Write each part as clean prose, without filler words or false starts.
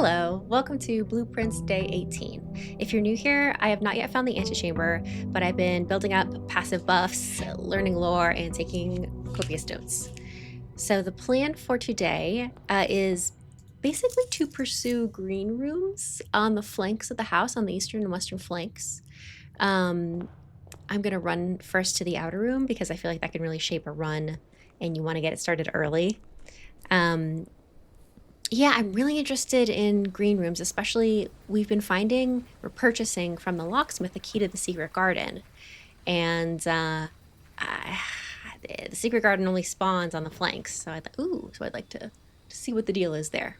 Hello, welcome to Blueprints Day 18. If you're new here, I have not yet found the antechamber, but I've been building up passive buffs, learning lore, and taking copious notes. So the plan for today is basically to pursue green rooms on the flanks of the house, on the eastern and western flanks. Um, I'm going to run first to the outer room because I feel like that can really shape a run, and you want to get it started early. Um, Yeah, I'm really interested in green rooms, especially we've been finding or purchasing from the locksmith the key to the secret garden. And I, the secret garden only spawns on the flanks. So I'd like to see what the deal is there.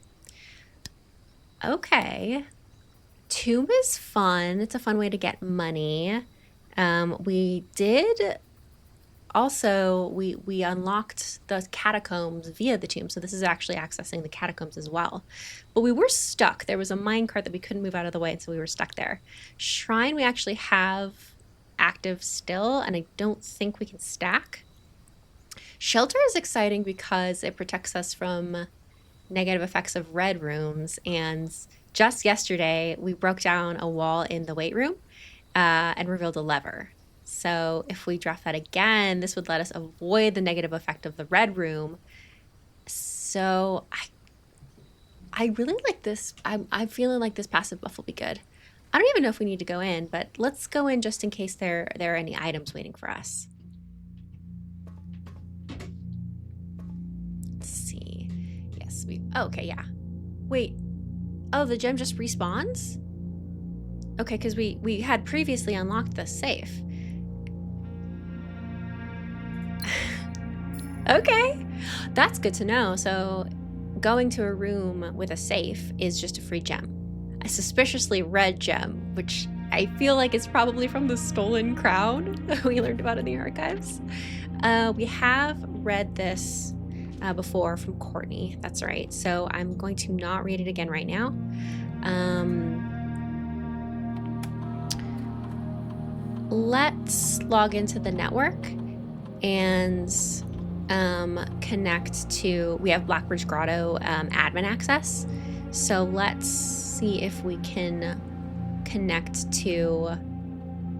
Okay. Tomb is fun. It's a fun way to get money. We did also we unlocked the catacombs via the tomb, so this is actually accessing the catacombs as well, but we were stuck. There was a minecart that we couldn't move out of the way, and so we were stuck there. Shrine we actually have active still, and I don't think we can stack. Shelter is exciting because it protects us from negative effects of red rooms, and just yesterday we broke down a wall in the weight room and revealed a lever. So if we draft that again, this would let us avoid the negative effect of the red room. So I really like this. I'm feeling like this passive buff will be good. I don't even know if we need to go in, but let's go in just in case there are any items waiting for us. Let's see. Yes, okay, yeah. Wait. Oh, the gem just respawns? Okay, because we had previously unlocked the safe. Okay, that's good to know. So going to a room with a safe is just a free gem. A suspiciously red gem, which I feel like is probably from the stolen crown we learned about in the archives. We have read this before from Courtney. That's right. So I'm going to not read it again right now. Let's log into the network and connect to, we have Blackbridge Grotto admin access. So let's see if we can connect to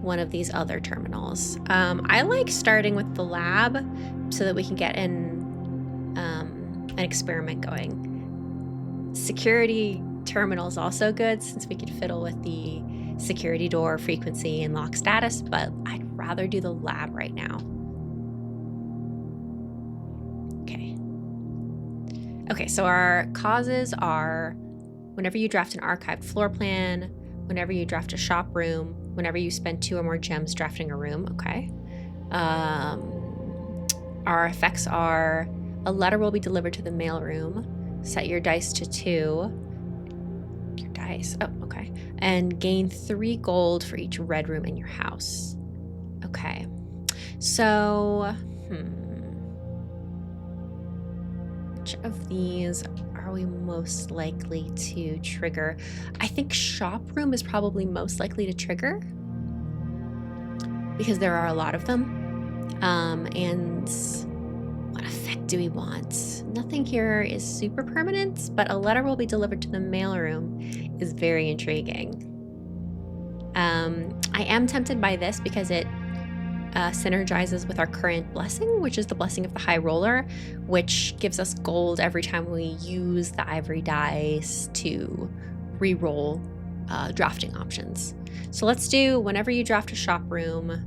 one of these other terminals. I like starting with the lab so that we can get an experiment going. Security terminal is also good since we could fiddle with the security door frequency and lock status, but I'd rather do the lab right now. Okay, so our causes are whenever you draft an archived floor plan, whenever you draft a shop room, whenever you spend 2 or more gems drafting a room, okay. Our effects are a letter will be delivered to the mailroom, set your dice to 2. Your dice, oh, okay. And gain 3 gold for each red room in your house. Okay, so, which of these are we most likely to trigger? I think shop room is probably most likely to trigger because there are a lot of them. And what effect do we want? Nothing here is super permanent, but a letter will be delivered to the mailroom is very intriguing. I am tempted by this because it synergizes with our current blessing, which is the blessing of the high roller, which gives us gold every time we use the ivory dice to re-roll drafting options. So let's do whenever you draft a shop room.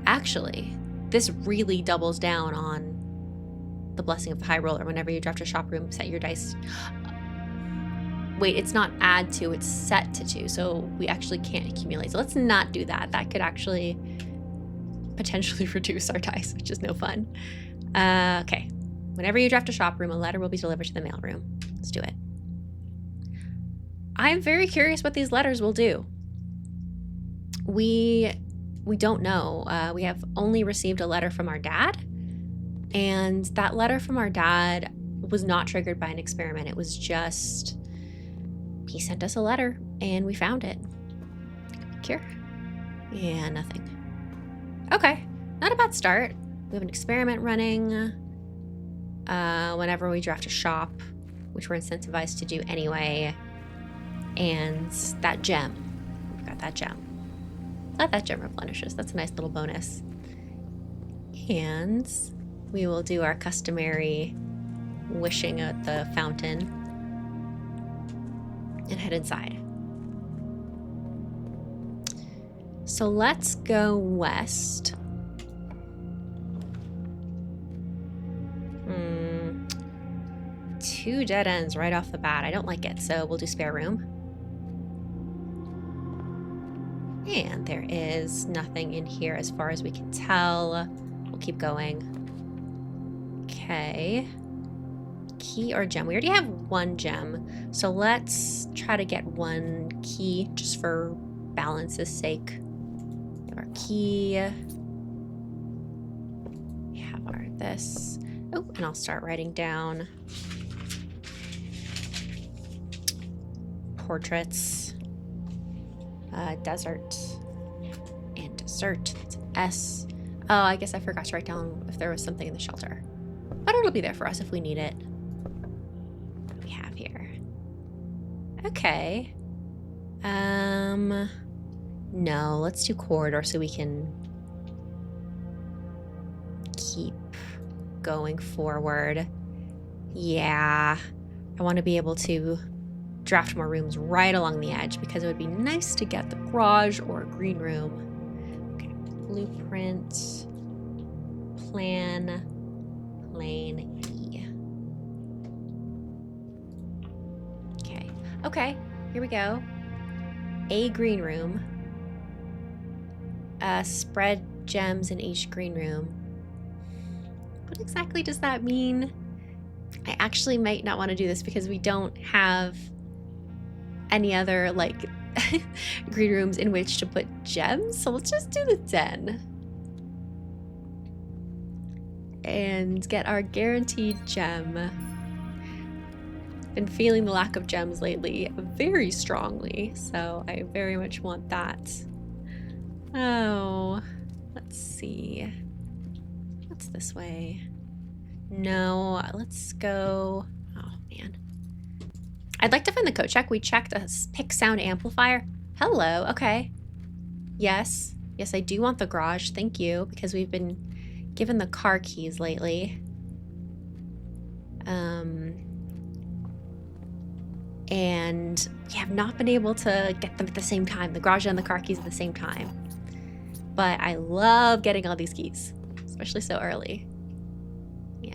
Actually, this really doubles down on the blessing of the high roller. Whenever you draft a shop room, set your dice. Wait, it's not add to, it's set to 2, so we actually can't accumulate. So let's not do that. That could actually potentially reduce our dice, which is no fun. Okay, whenever you draft a shop room, a letter will be delivered to the mailroom. Let's do it. I'm very curious what these letters will do. We don't know. We have only received a letter from our dad, and that letter from our dad was not triggered by an experiment. It was just, he sent us a letter and we found it. Cure? Yeah, nothing. Okay, not a bad start. We have an experiment running. whenever we draft a shop, which we're incentivized to do anyway. And that gem. We've got that gem. Glad that gem replenishes. That's a nice little bonus. And we will do our customary wishing at the fountain and head inside. So let's go west. 2 dead ends right off the bat. I don't like it, so we'll do spare room. And there is nothing in here as far as we can tell. We'll keep going. Okay. Key or gem? We already have 1 gem, so let's try to get 1 key just for balance's sake. We have our key. We have our this. Oh, and I'll start writing down portraits, desert, and dessert. That's an S. Oh, I guess I forgot to write down if there was something in the shelter, but it'll be there for us if we need it. What do we have here? Okay. No, let's do corridor so we can keep going forward. Yeah, I want to be able to draft more rooms right along the edge because it would be nice to get the garage or a green room. Okay, blueprint, plan, plane E. Okay, here we go. A green room. Spread gems in each green room. What exactly does that mean? I actually might not want to do this because we don't have any other like green rooms in which to put gems, so let's just do the den and get our guaranteed gem. Been feeling the lack of gems lately very strongly, so I very much want that. Oh, let's see, what's this way? No, let's go. Oh man, I'd like to find the code check. We checked a pick sound amplifier. Hello. Okay. Yes. Yes, I do want the garage. Thank you, because we've been given the car keys lately. And we have not been able to get them at the same time. The garage and the car keys at the same time. But I love getting all these keys, especially so early. Yeah.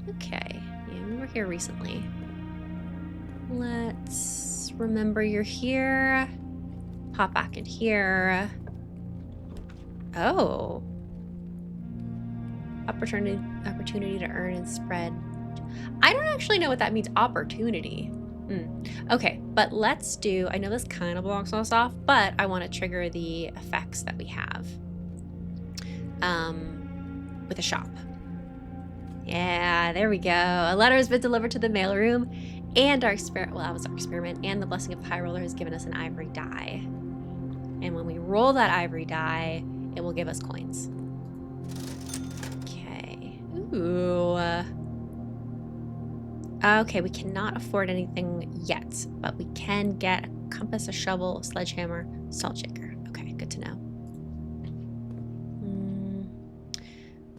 Okay. Yeah, we were here recently. Let's remember you're here. Pop back in here. Oh. Opportunity to earn and spread. I don't actually know what that means, opportunity. Okay, but let's do, I know this kind of blocks us off, but I want to trigger the effects that we have with a shop. Yeah, there we go. A letter has been delivered to the mailroom, and our experiment, well, that was our experiment, and the blessing of the high roller has given us an ivory die. And when we roll that ivory die, it will give us coins. Okay. Ooh. Okay, we cannot afford anything yet, but we can get a compass, a shovel, a sledgehammer, salt shaker. Okay, good to know.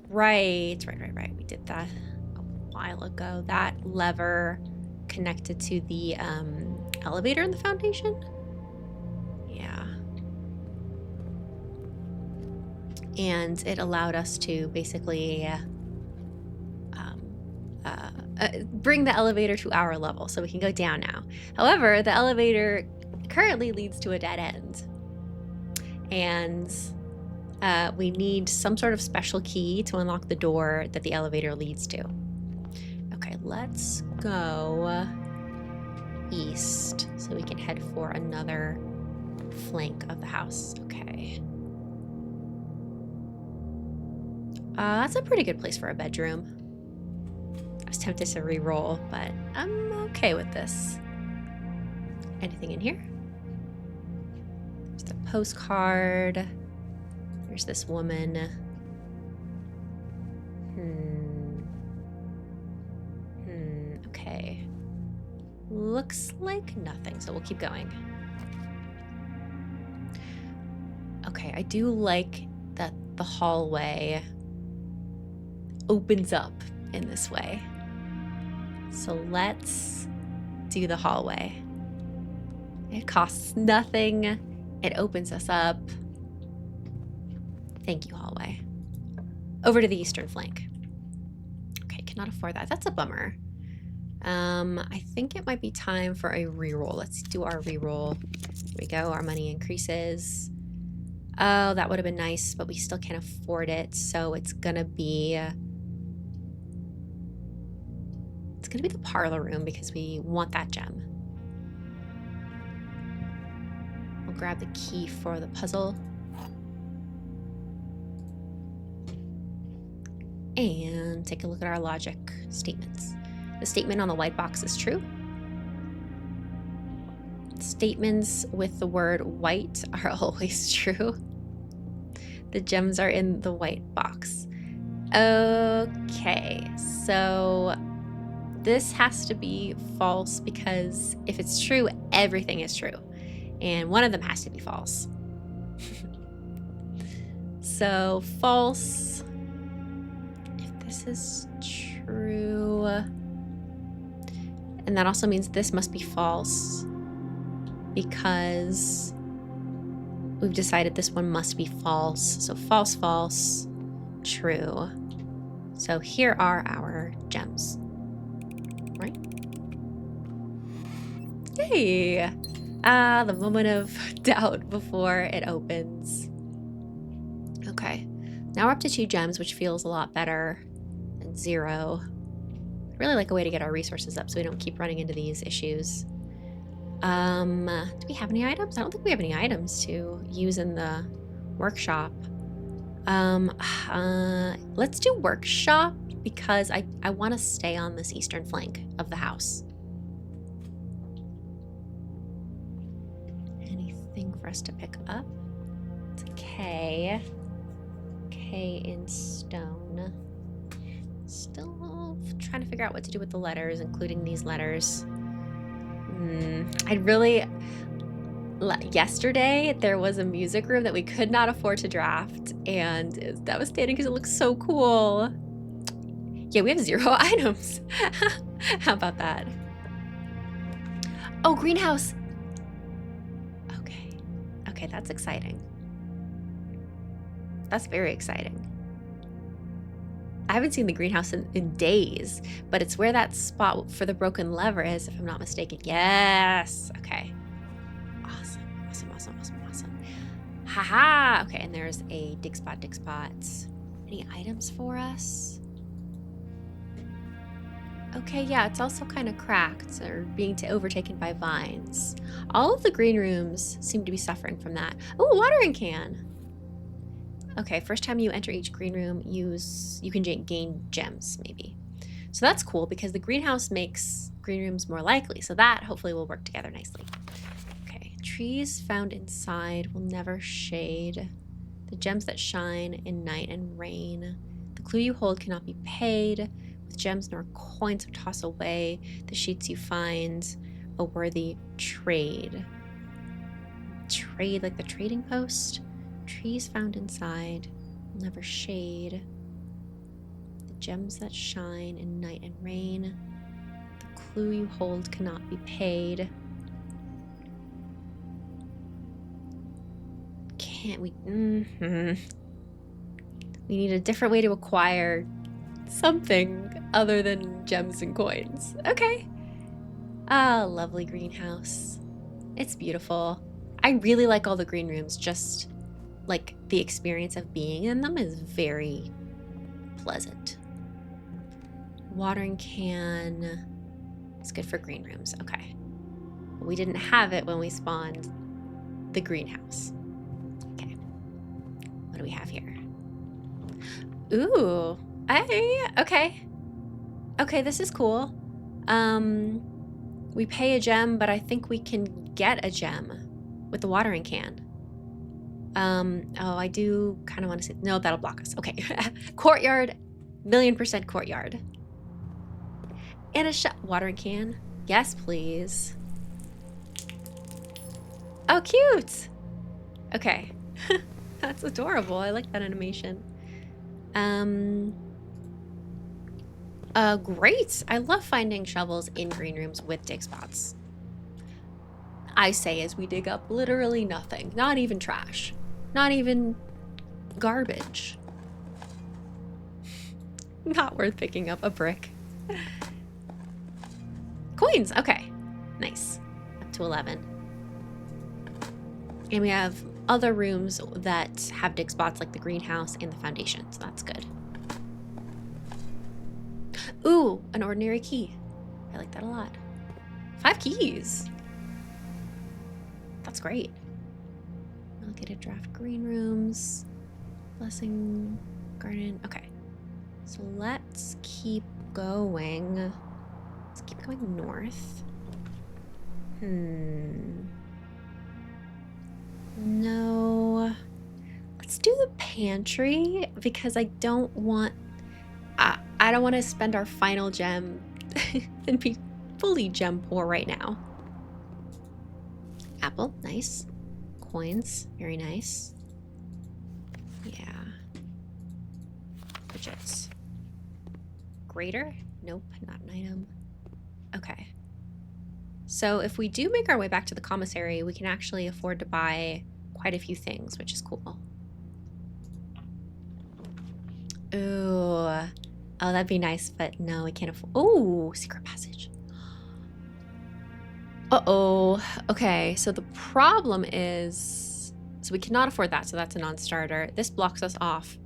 Right. We did that a while ago. That lever connected to the elevator in the foundation. Yeah. And it allowed us to basically bring the elevator to our level so we can go down now. However, the elevator currently leads to a dead end. And we need some sort of special key to unlock the door that the elevator leads to. Okay, let's go east so we can head for another flank of the house. Okay. That's a pretty good place for a bedroom. I was tempted to re-roll, but I'm okay with this. Anything in here? There's the postcard. There's this woman. Looks like nothing, so we'll keep going. Okay, I do like that the hallway opens up in this way. So let's do the hallway. It costs nothing. It opens us up. Thank you, hallway. Over to the eastern flank. Okay, cannot afford that. That's a bummer. I think it might be time for a reroll. Let's do our reroll. Here we go. Our money increases. Oh, that would have been nice, but we still can't afford it. So it's gonna be the parlor room because we want that gem. We'll grab the key for the puzzle. And take a look at our logic statements. The statement on the white box is true. Statements with the word white are always true. The gems are in the white box. Okay, so this has to be false because if it's true, everything is true. And one of them has to be false. So false. If this is true, and that also means this must be false because we've decided this one must be false. So false, false, true. So here are our gems. Right? Yay! The moment of doubt before it opens. Okay, now we're up to 2 gems, which feels a lot better than 0. I'd really like a way to get our resources up so we don't keep running into these issues. Do we have any items? I don't think we have any items to use in the workshop. Let's do workshop because I want to stay on this eastern flank of the house. Anything for us to pick up? It's a K. K in stone. Still trying to figure out what to do with the letters, including these letters. Yesterday, there was a music room that we could not afford to draft, and it was devastating because it looks so cool. Yeah, we have 0 items. How about that? Oh, greenhouse. Okay, that's exciting. That's very exciting. I haven't seen the greenhouse in days, but it's where that spot for the broken lever is, if I'm not mistaken. Yes. Okay. Awesome. Haha. Okay, and there's a dig spot. Any items for us? Okay, yeah, it's also kind of cracked or being overtaken by vines. All of the green rooms seem to be suffering from that. Oh, watering can. Okay, first time you enter each green room, you can gain gems, maybe. So that's cool because the greenhouse makes green rooms more likely. So that hopefully will work together nicely. Okay, trees found inside will never shade. The gems that shine in night and rain. The clue you hold cannot be paid. With gems nor coins or toss away. The sheets you find a worthy trade. Trade like the trading post. Trees found inside will never shade. The gems that shine in night and rain. The clue you hold cannot be paid. Can't we? We need a different way to acquire something other than gems and coins. Okay. Ah, lovely greenhouse. It's beautiful. I really like all the green rooms. Just like the experience of being in them is very pleasant. Watering can is good for green rooms. Okay. We didn't have it when we spawned the greenhouse. Okay. What do we have here? Ooh. Okay. Okay, this is cool. We pay a gem, but I think we can get a gem with the watering can. Oh, I do kind of want to say, no, that'll block us. Okay. Courtyard, 1,000,000% courtyard. And a watering can. Yes, please. Oh, cute! Okay. That's adorable. I like that animation. Great. I love finding shovels in green rooms with dig spots. I say as we dig up literally nothing. Not even trash. Not even garbage. Not worth picking up a brick. Coins. Okay. Nice. Up to 11. And we have other rooms that have dig spots like the greenhouse and the foundation. So that's good. Ooh, an ordinary key. I like that a lot. 5 keys. That's great. Allocated draft green rooms. Blessing garden. Okay. So let's keep going. Let's keep going north. No. Let's do the pantry because I don't want... I don't want to spend our final gem and be fully gem poor right now. Apple, nice. Coins, very nice. Yeah. Widgets. Grater? Nope, not an item. Okay. So if we do make our way back to the commissary, we can actually afford to buy quite a few things, which is cool. Ooh. Oh, that'd be nice, but no, we can't afford... Oh, secret passage. Uh-oh. Okay, so the problem is... So we cannot afford that, so that's a non-starter. This blocks us off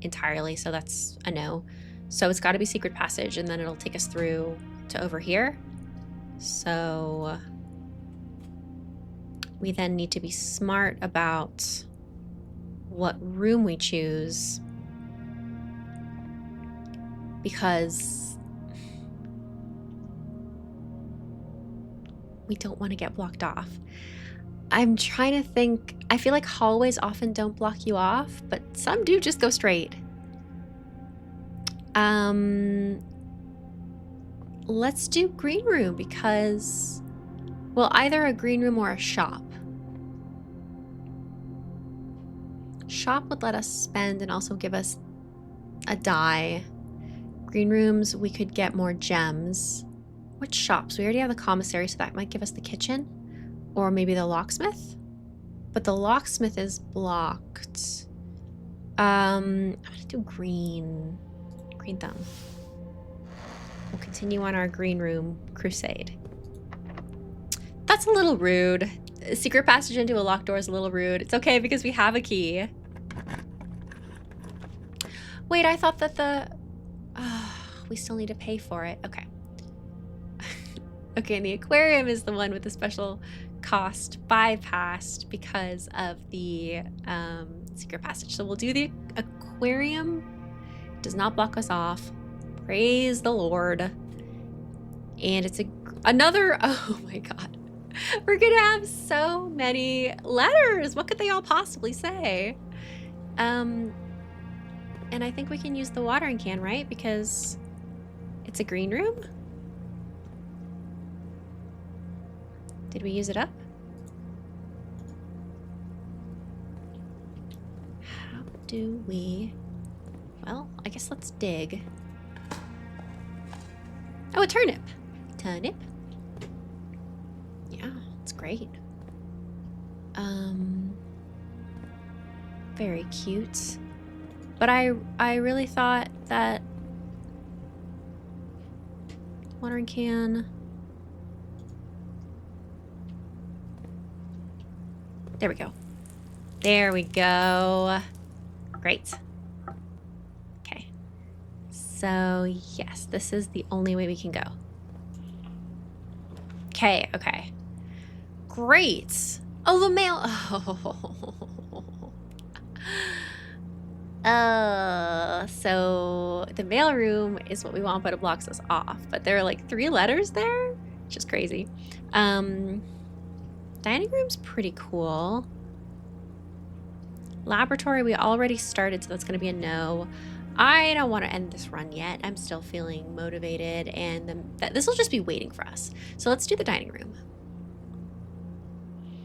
entirely, so that's a no. So it's got to be secret passage, and then it'll take us through to over here. So we then need to be smart about what room we choose, because we don't want to get blocked off. I'm trying to think. I feel like hallways often don't block you off, but some do just go straight. Let's do green room because, well, either a green room or a shop. Shop would let us spend and also give us a die. Green rooms, we could get more gems. Which shops? We already have the commissary, so that might give us the kitchen. Or maybe the locksmith? But the locksmith is blocked. I'm gonna do green. Green thumb. We'll continue on our green room crusade. That's a little rude. A secret passage into a locked door is a little rude. It's okay because we have a key. Wait, I thought that the... we still need to pay for it. Okay. Okay, and the aquarium is the one with the special cost bypassed because of the secret passage. So we'll do the aquarium. It does not block us off. Praise the Lord. And it's another... Oh my god. We're gonna have so many letters. What could they all possibly say? And I think we can use the watering can, right? Because it's a green room? Did we use it up? How do we... Well, I guess let's dig. Oh, a turnip. Turnip. Yeah, it's great. Very cute. But I really thought that watering can. There we go. There we go. Great. Okay. So, yes, this is the only way we can go. Okay, okay. Great. Oh, the mail. Oh. So the mail room is what we want, but it blocks us off. But there are like 3 letters there, which is crazy. Dining room's pretty cool. Laboratory, we already started, so that's going to be a no. I don't want to end this run yet. I'm still feeling motivated, and this will just be waiting for us. So let's do the dining room.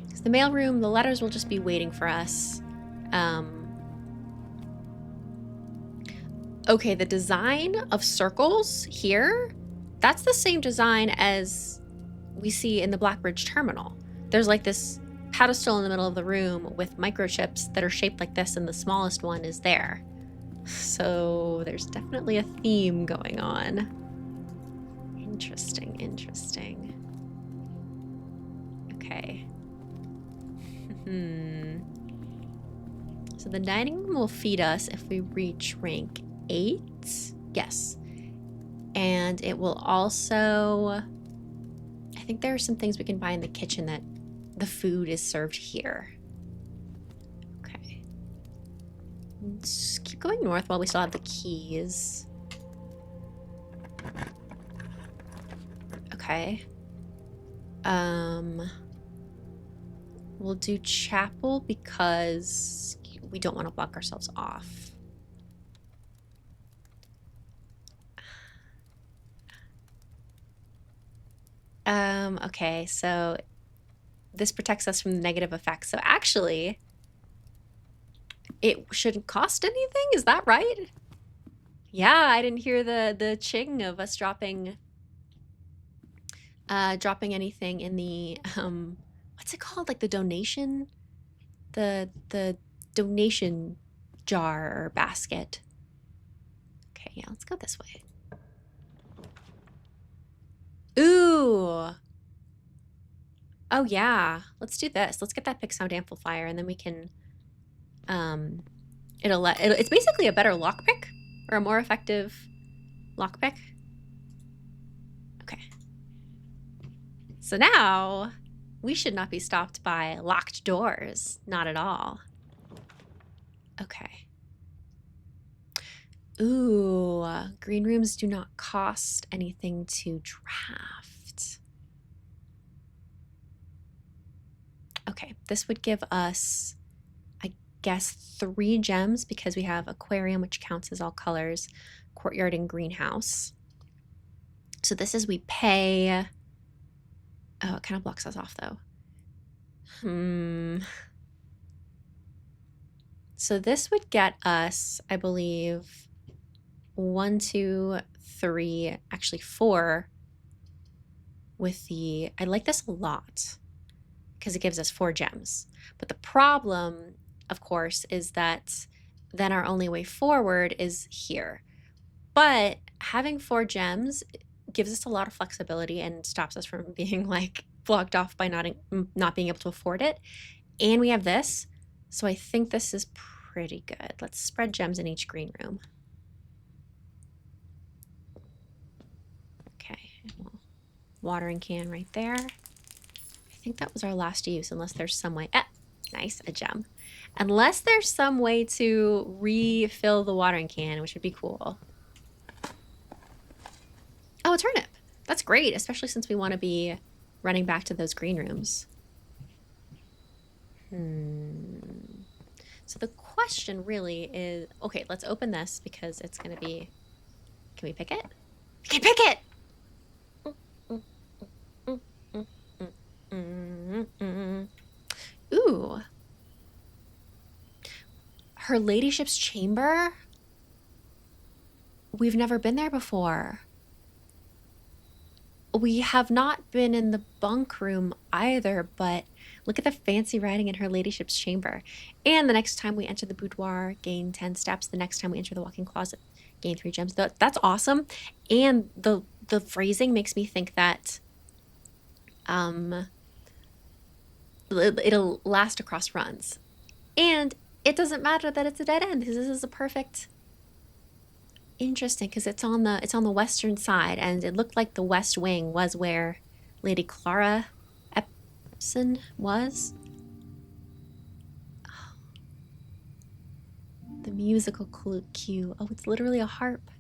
Because the mailroom, the letters will just be waiting for us. Okay, the design of circles here, that's the same design as we see in the Blackbridge terminal. There's like this pedestal in the middle of the room with microchips that are shaped like this, and the smallest one is there. So there's definitely a theme going on. Interesting, interesting. Okay. So the dining room will feed us if we reach rank 8. Yes. And it will also... I think there are some things we can buy in the kitchen that the food is served here. Okay. Let's keep going north while we still have the keys. Okay. We'll do chapel because we don't want to block ourselves off. Okay, so this protects us from the negative effects. So actually, it shouldn't cost anything. Is that right? Yeah, I didn't hear the ching of us dropping anything in the what's it called? Like the donation, the donation jar or basket. Okay, yeah, let's go this way. Ooh. Oh yeah, let's do this. Let's get that big sound amplifier, and then we can it's basically a better lockpick, or a more effective lockpick. Okay. So now we should not be stopped by locked doors. Not at all. Okay. Ooh, green rooms do not cost anything to draft. Okay, this would give us, I guess, 3 gems because we have aquarium, which counts as all colors, courtyard, and greenhouse. So this is we pay... Oh, it kind of blocks us off though. So this would get us, I believe, 1, 2, 3, actually 4 with the... I like this a lot because it gives us 4 gems. But the problem, of course, is that then our only way forward is here. But having 4 gems gives us a lot of flexibility and stops us from being like blocked off by not being able to afford it. And we have this, so I think this is pretty good. Let's spread gems in each green room. Okay, watering can right there. I think that was our last use, unless there's some way. Nice, a gem. Unless there's some way to refill the watering can, which would be cool. Oh, a turnip. That's great, especially since we want to be running back to those green rooms. So the question really is, okay, let's open this because it's going to be, can we pick it? We can pick it! Ooh. Her ladyship's chamber? We've never been there before. We have not been in the bunk room either, but look at the fancy writing in her ladyship's chamber. And the next time we enter the boudoir, gain 10 steps. The next time we enter the walk-in closet, gain 3 gems. That's awesome. And the phrasing makes me think that it'll last across runs. And it doesn't matter that it's a dead end because this is a perfect... Interesting, because it's on the western side, and it looked like the west wing was where Lady Clara Epson was. Oh. The musical cue. Oh, it's literally a harp.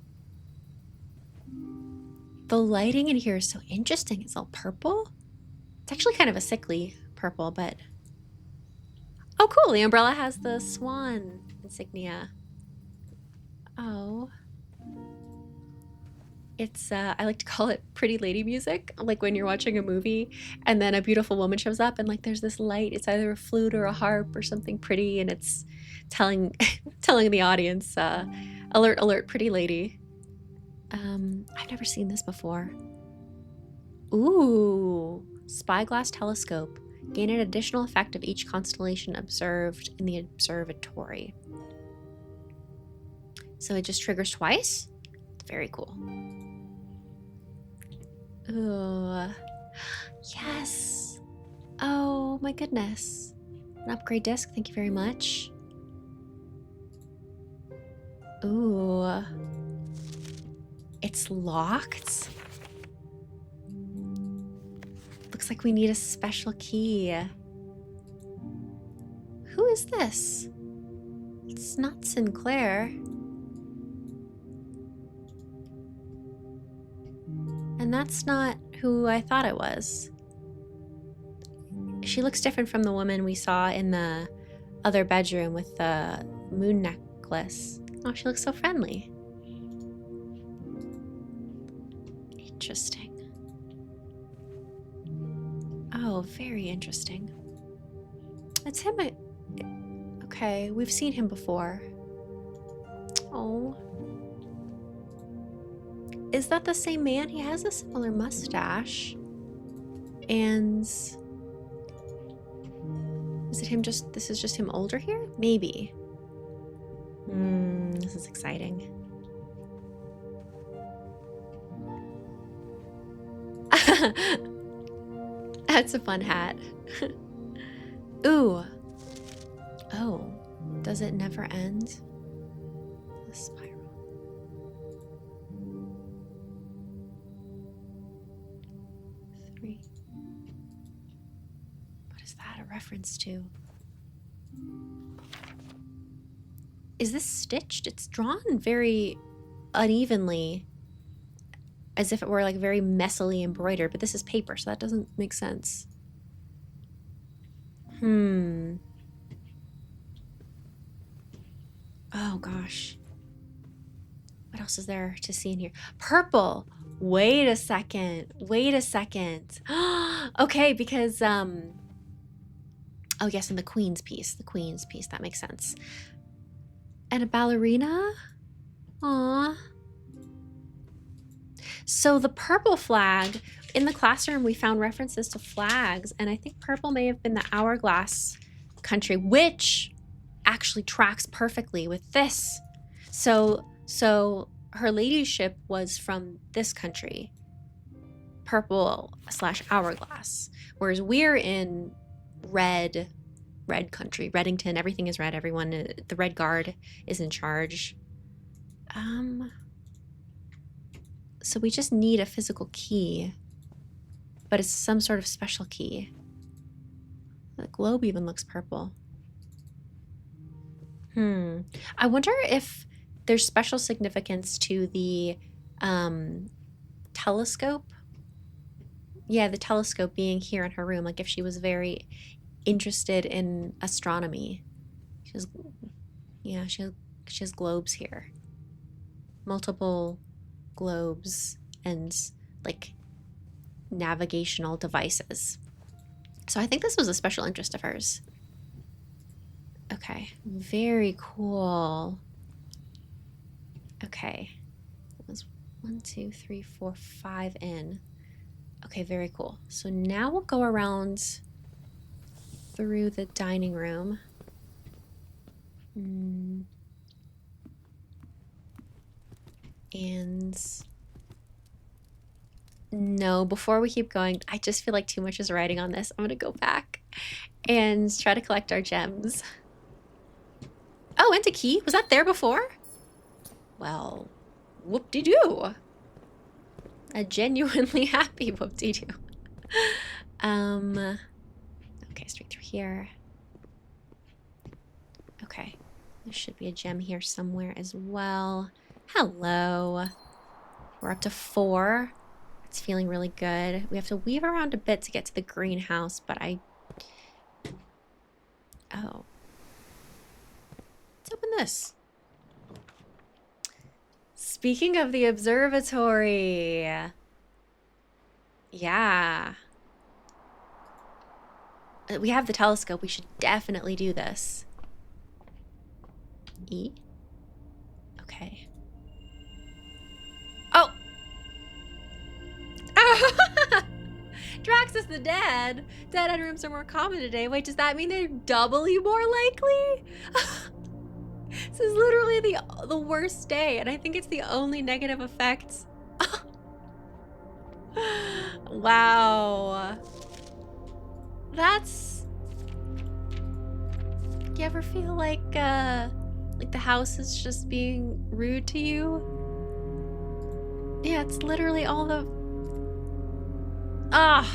The lighting in here is so interesting. It's all purple. It's actually kind of a sickly purple, but... Oh, cool. The umbrella has the swan insignia. Oh. It's, I like to call it pretty lady music. Like when you're watching a movie and then a beautiful woman shows up and like there's this light. It's either a flute or a harp or something pretty, and it's telling telling the audience, alert, alert, pretty lady. I've never seen this before. Ooh, spyglass telescope. Gain an additional effect of each constellation observed in the observatory. So it just triggers twice? Very cool. Ooh. Yes. Oh my goodness. An upgrade disc, thank you very much. Ooh. It's locked? Looks like we need a special key. Who is this? It's not Sinclair. And that's not who I thought it was. She looks different from the woman we saw in the other bedroom with the moon necklace. Oh, she looks so friendly. Interesting. Oh, very interesting. It's him. Okay, we've seen him before. Oh. Is that the same man? He has a similar mustache. And is it him just, this is just him older here? Maybe. This is exciting. That's a fun hat. Ooh. Oh, does it never end? The spiral. What is that a reference to? Is this stitched? It's drawn very unevenly, as if it were like very messily embroidered, but this is paper, so that doesn't make sense. Oh gosh. What else is there to see in here? Purple. Wait a second. Wait a second. Okay, because oh yes, and the Queen's piece. The Queen's piece. That makes sense. And a ballerina? Aww. So the purple flag, in the classroom we found references to flags, and I think purple may have been the hourglass country, which actually tracks perfectly with this. So her ladyship was from this country, purple / hourglass, whereas we're in red country, Reddington. Everything is red. Everyone, the Red Guard is in charge. So we just need a physical key, but it's some sort of special key. The globe even looks purple. I wonder if there's special significance to the telescope. Yeah, the telescope being here in her room. Like if she was very interested in astronomy. She has globes here. Multiple globes and like navigational devices. So I think this was a special interest of hers. Okay, very cool. Okay, that was 1, 2, 3, 4, 5 in. Okay, very cool. So now we'll go around through the dining room. And no, before we keep going, I just feel like too much is riding on this. I'm gonna go back and try to collect our gems. Oh, and a key. Was that there before? Well, whoop-de-doo. A genuinely happy whoop-de-doo. Okay, straight through here. Okay, there should be a gem here somewhere as well. Hello. We're up to 4. It's feeling really good. We have to weave around a bit to get to the greenhouse, but oh. Let's open this. Speaking of the observatory. Yeah. We have the telescope. We should definitely do this. E? Okay. Oh! Drax is the dead. Dead end rooms are more common today. Wait, does that mean they're doubly more likely? This is literally the worst day, and I think it's the only negative effect. Wow. That's... You ever feel like the house is just being rude to you? Yeah, it's literally all the... Ah.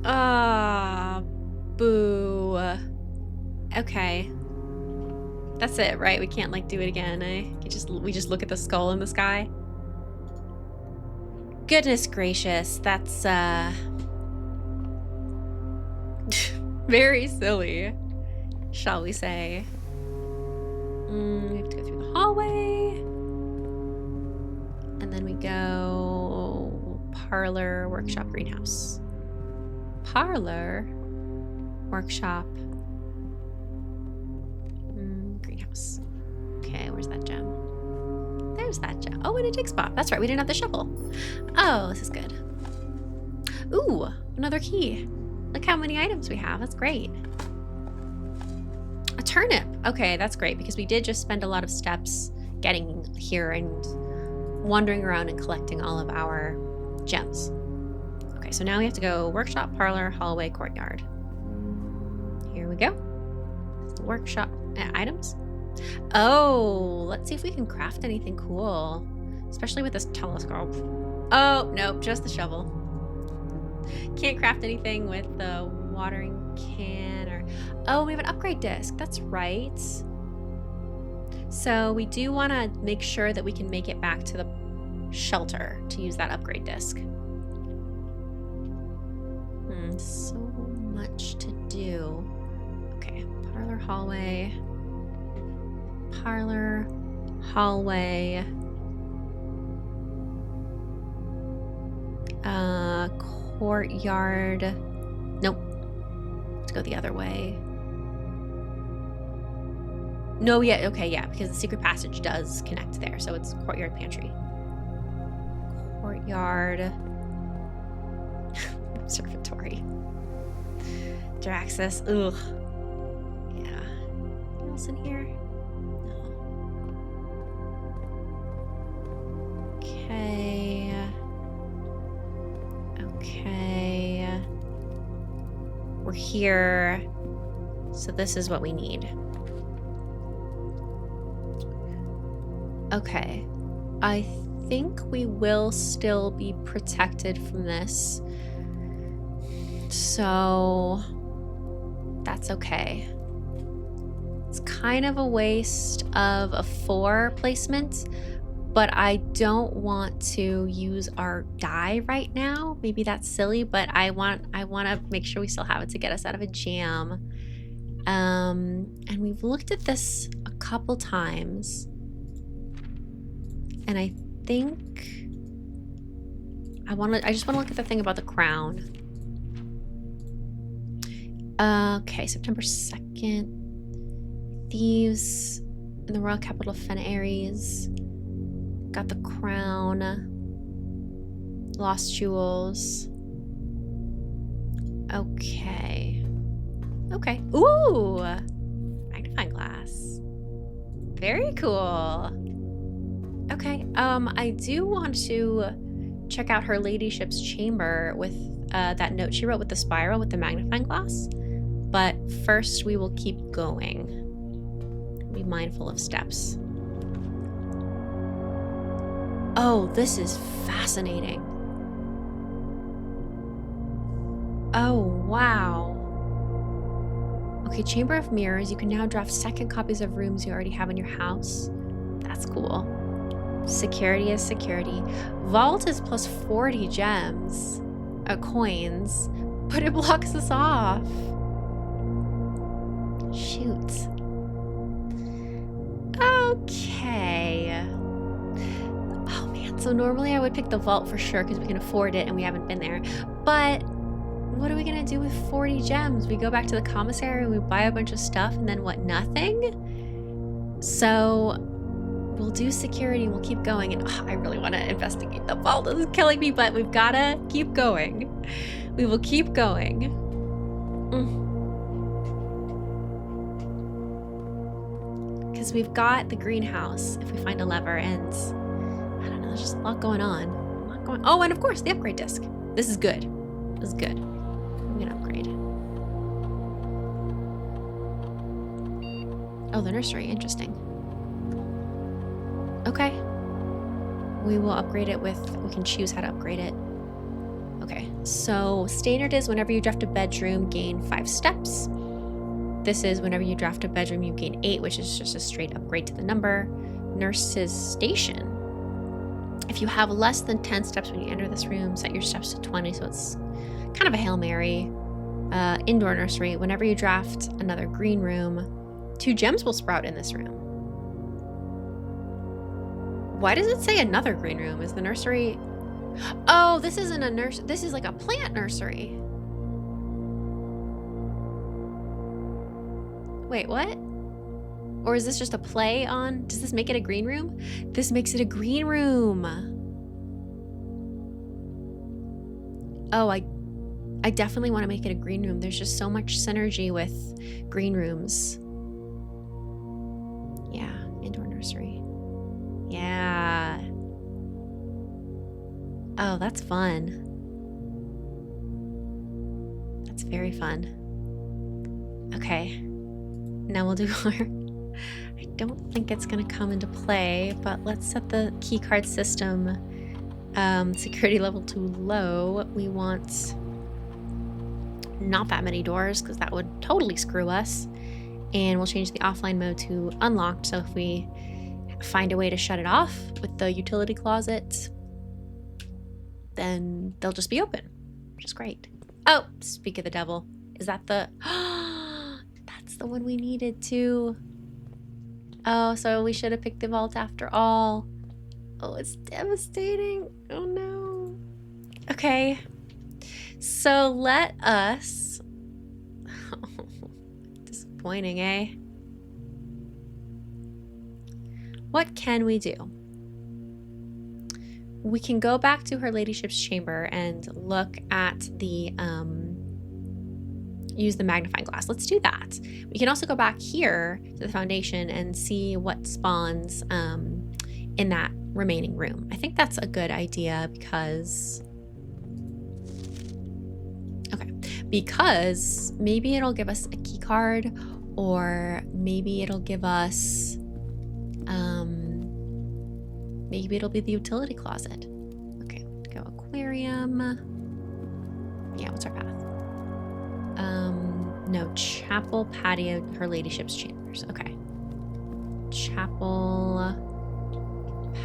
Ah, boo. Okay. That's it, right? We can't like do it again, eh? We just look at the skull in the sky. Goodness gracious, that's very silly, shall we say. We have to go through the hallway. And then we go parlor, workshop, greenhouse. Parlor, workshop, greenhouse. Okay, where's that gem? There's that gem. Oh, and a dig spot. That's right, we didn't have the shovel. Oh, this is good. Ooh, another key. Look how many items we have. That's great. A turnip. Okay, that's great because we did just spend a lot of steps getting here and wandering around and collecting all of our gems. Okay, so now we have to go workshop, parlor, hallway, courtyard. Here we go. Workshop items. Oh, let's see if we can craft anything cool, especially with this telescope. Oh, nope, just the shovel. Can't craft anything with the watering can or... Oh, we have an upgrade disc. That's right. So we do want to make sure that we can make it back to the shelter to use that upgrade disc. So much to do. Okay, parlor, hallway. Parlor, hallway. Courtyard. Nope. Let's go the other way. No, yeah, okay, yeah, because the secret passage does connect there, so it's courtyard, pantry. Courtyard. Observatory. Draxus. Ugh. Yeah. Anything else in here? No. Okay. Okay. We're here. So this is what we need. Okay. I think we will still be protected from this. So that's okay. It's kind of a waste of a 4 placement, but I don't want to use our die right now. Maybe that's silly, but I want to make sure we still have it to get us out of a jam. And we've looked at this a couple times, and I think I just want to look at the thing about the crown. Okay, September 2nd. Thieves in the royal capital of Fen Ares. Got the crown. Lost jewels. Okay. Okay. Ooh! Magnifying glass. Very cool. Okay, I do want to check out her ladyship's chamber with that note she wrote with the spiral with the magnifying glass. But first we will keep going. Be mindful of steps. Oh, this is fascinating. Oh, wow. Okay, Chamber of Mirrors. You can now draft second copies of rooms you already have in your house. That's cool. Security is security. Vault is plus 40 gems. Coins. But it blocks us off. Shoot. Okay. Oh man, so normally I would pick the vault for sure because we can afford it and we haven't been there. But what are we gonna do with 40 gems? We go back to the commissary and we buy a bunch of stuff and then what, nothing? So we'll do security and we'll keep going. And I really want to investigate the vault. This is killing me, but we've gotta keep going. We will keep going. Because we've got the greenhouse if we find a lever, and I don't know, there's just a lot going on. Oh, and of course, the upgrade disc. This is good. This is good. I'm gonna upgrade. Oh, the nursery. Interesting. Okay. We will upgrade it with... We can choose how to upgrade it. Okay. So, standard is whenever you draft a bedroom, gain 5 steps. This is whenever you draft a bedroom, you gain 8, which is just a straight upgrade to the number. Nurse's station. If you have less than 10 steps when you enter this room, set your steps to 20, so it's kind of a Hail Mary. Indoor nursery. Whenever you draft another green room, 2 gems will sprout in this room. Why does it say another green room? Is the nursery... Oh, this isn't a nurse. This is like a plant nursery. Wait, what? Or is this just a play on... Does this make it a green room? This makes it a green room. Oh, I definitely want to make it a green room. There's just so much synergy with green rooms. Yeah, indoor nursery. Yeah. Oh, that's fun. That's very fun. Okay. Now we'll do our... I don't think it's going to come into play, but let's set the keycard system security level to low. We want not that many doors because that would totally screw us. And we'll change the offline mode to unlocked, so if we find a way to shut it off with the utility closet, then they'll just be open, which is great. Oh, speak of the devil. Is that the... That's the one we needed to... Oh, so we should have picked the vault after all. Oh, it's devastating. Oh no. Okay. So let us... Disappointing, eh? What can we do? We can go back to her ladyship's chamber and look at the... use the magnifying glass. Let's do that. We can also go back here to the foundation and see what spawns in that remaining room. I think that's a good idea because... Okay. Because maybe it'll give us a key card, or maybe it'll give us... maybe it'll be the utility closet. Okay, go aquarium. Yeah, what's our path? No, chapel, patio, her ladyship's chambers. Okay. Chapel,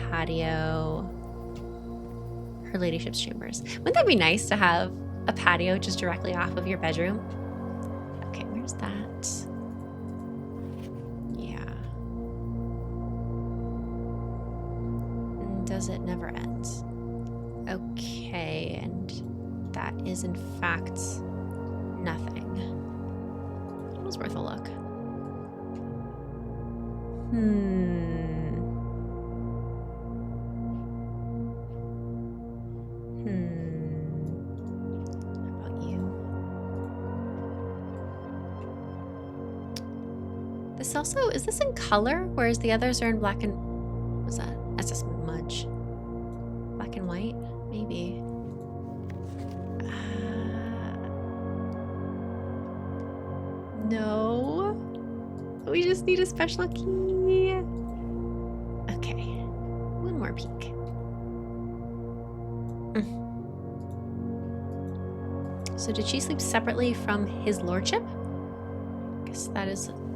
patio, her ladyship's chambers. Wouldn't that be nice to have a patio just directly off of your bedroom? Okay, where's that? Yeah. Does it never end? Okay, and that is in fact nothing. It was worth a look. How about you? This also, is this in color? Whereas the others are in black and... What's that? That's just smudge. Black and white? Maybe. No. We just need a special key. Okay. One more peek. So did she sleep separately from his lordship? I guess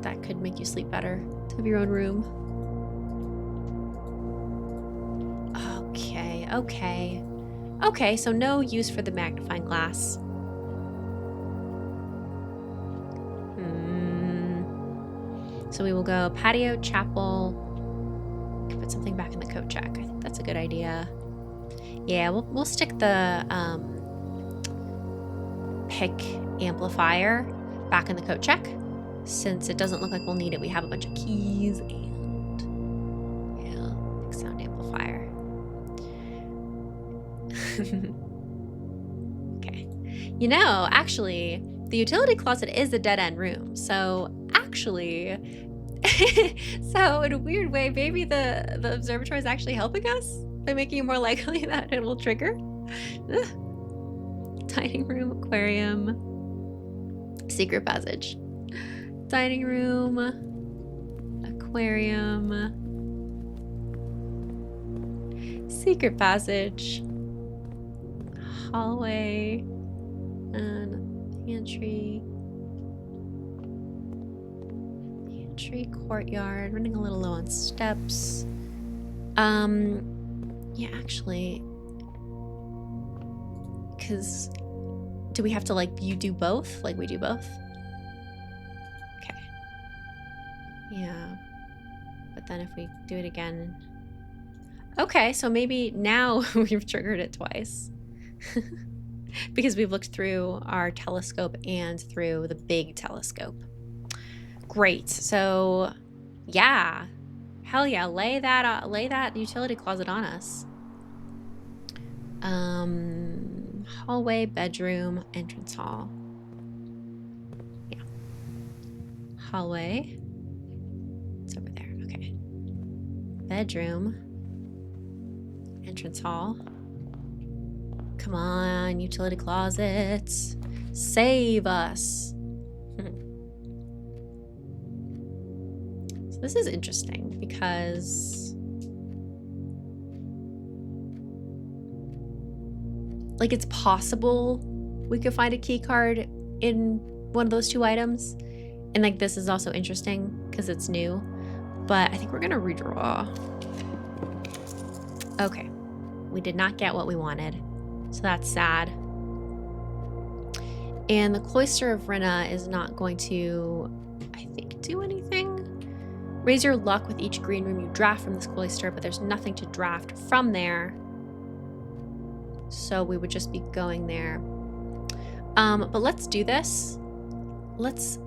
that could make you sleep better. To have your own room. Okay, so no use for the magnifying glass. So we will go patio, chapel. Put something back in the coat check. I think that's a good idea. Yeah, we'll stick the pick amplifier back in the coat check, since it doesn't look like we'll need it. We have a bunch of keys and yeah, big sound amplifier. Okay. You know, actually, the utility closet is a dead-end room. So actually, so in a weird way, maybe the observatory is actually helping us by making it more likely that it will trigger. Ugh. Dining room, aquarium, secret passage. Dining room, aquarium, secret passage, hallway, and pantry, courtyard. Running a little low on steps. Yeah, actually, because do we have to, like, you do both? Like, we do both? Okay. Yeah. But then if we do it again... Okay, so maybe now we've triggered it twice. Because we've looked through our telescope and through the big telescope. Great. So, yeah. Hell yeah, lay that utility closet on us. Hallway, bedroom, entrance hall. Yeah. Hallway. It's over there. Okay. Bedroom. Entrance hall. Come on, utility closet. Save us. So this is interesting because, like, it's possible we could find a key card in one of those two items. And, like, this is also interesting because it's new. But I think we're going to redraw. Okay. We did not get what we wanted. So that's sad. And the Cloister of Rinna is not going to, I think, do anything. Raise your luck with each green room you draft from this cloister, but there's nothing to draft from there. So we would just be going there. But let's do this. Let's...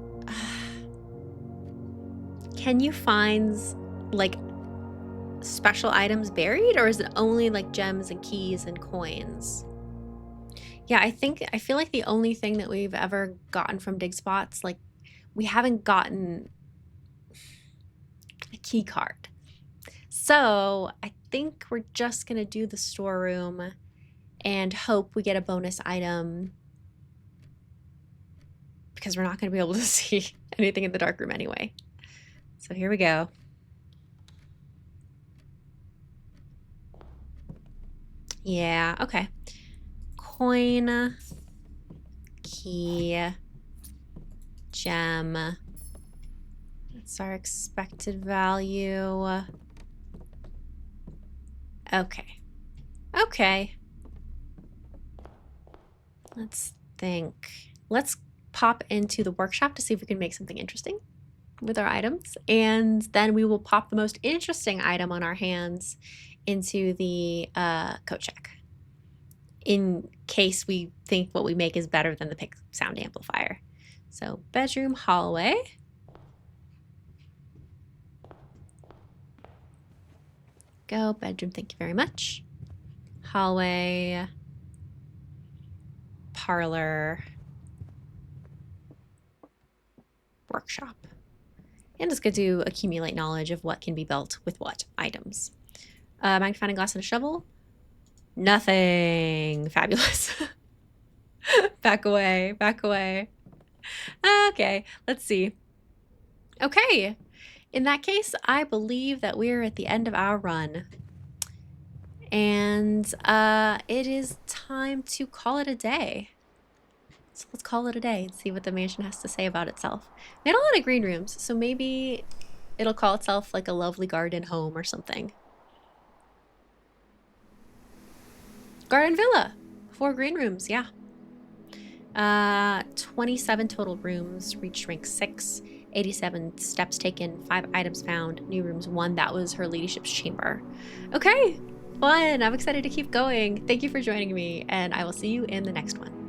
Can you find, like, special items buried? Or is it only, like, gems and keys and coins? Yeah, I feel like the only thing that we've ever gotten from dig spots, like, we haven't gotten a key card. So I think we're just going to do the storeroom and hope we get a bonus item, because we're not going to be able to see anything in the dark room anyway. So here we go. Yeah, okay. Coin, key, gem. That's our expected value. Okay. Okay. Let's think. Let's pop into the workshop to see if we can make something interesting with our items. And then we will pop the most interesting item on our hands into the coat check, in case we think what we make is better than the pick sound amplifier. So bedroom, hallway. Go, bedroom, thank you very much. Hallway, parlor, workshop. And it's good to accumulate knowledge of what can be built with what items. Magnifying glass and a shovel. Nothing. Fabulous. Back away, back away. Okay, let's see. Okay, in that case, I believe that we're at the end of our run. And it is time to call it a day. So let's call it a day and see what the mansion has to say about itself. We had a lot of green rooms, so maybe it'll call itself like a lovely garden home or something. Garden villa. 4 green rooms, yeah. 27 total rooms, reached rank 6. 87 steps taken, 5 items found, new rooms 1. That was her ladyship's chamber. Okay, fun. I'm excited to keep going. Thank you for joining me, and I will see you in the next one.